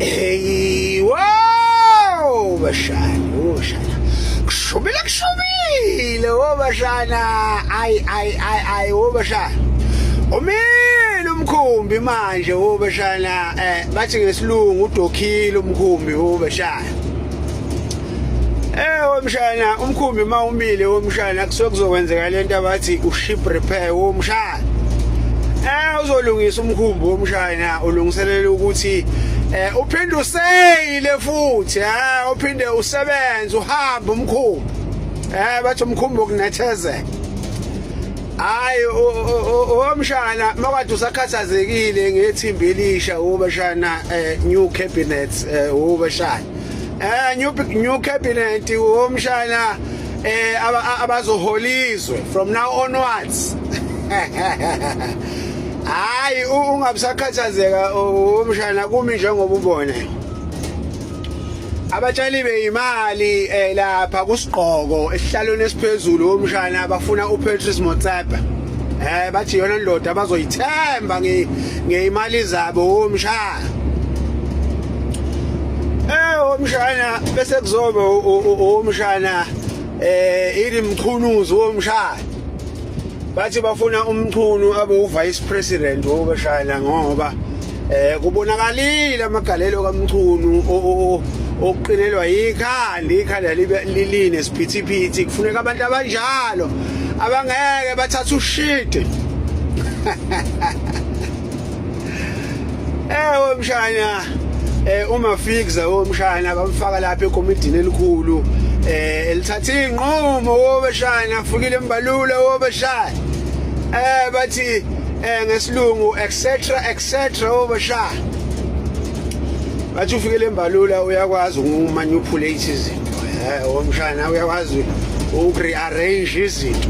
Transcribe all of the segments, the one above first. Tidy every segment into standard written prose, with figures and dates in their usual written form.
Hey, wow, bashana. Kushubile, bashana. Ay, bashana. Umile umkhumbi manje, bashana. Bathi ngesilungu udokile umkhumbi, bashana. Womshana, umkhumbi mawumile womshana kusuke kuzokwenzeka lento abathi uship repair womshana. Uzolungisa umkhumbi womshana ulungiselela ukuthi uphinde useyile futhi uphinde usebenze uhamba umkhumbi bathi umkhumbi okunethezeka hayi womshana makade usakhathazekile ngethimba elisha ubashana new cabinet ubashana new cabinet womshana abazoholizwe from now onwards. Hayi ungabusakhathazeka umshana kumi njengoba ubona abatshali beimali lapha kusigqoko esihlalweni esiphezulu womshana bafuna uPatrice Motsepe bathi yona ndoda bazoyithemba ngeimali zabo womshana womshana bese kuzobe womshana ilimchunuzi womshana bathi bafuna umchunu abe uvice president wobashana ngoba kubonakalile amagalelo kamchunu oqinelwa ikhanda liline siphithiphithi kufuneka abantu abanjalo abangeke bathatha ushite womshana uma fixa womshana bamfaka lapha ekomidini elikhulu elithatha inqumo wobashana fukile embalula wobashana bathi ngesilungu etc wobashana bathi ufikele embalula uyakwazi ukumanipulate izinto womshana uyakwazi ukurearrange izinto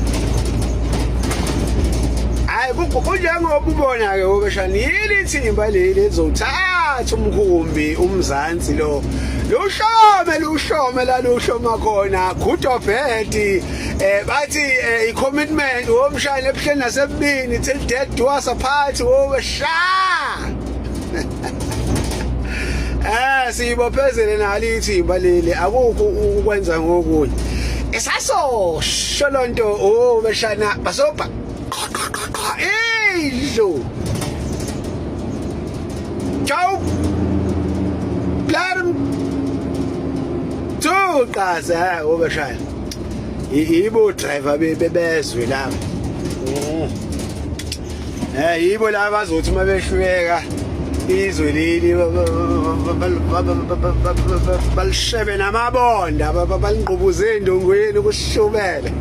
hayi kunjengoba ubona ke wobashana yini ithimba leli ezothatha umkhumbi umzansi lo lushome la lushoma khona Gudobhedi bathi i-commitment womshana ebuhleni nasebubini till death do us apart wobasha siyibophezele nalo ithimba leli akukho ukwenza ngokunye isaso sholonto wobashana basobha idlu ciao blarm qaza wobashana yibo driver bebezwe lapha yibo laba bazothi mabeshweka izwe leli balishebe namabonda balinqubuze endongweni kushubele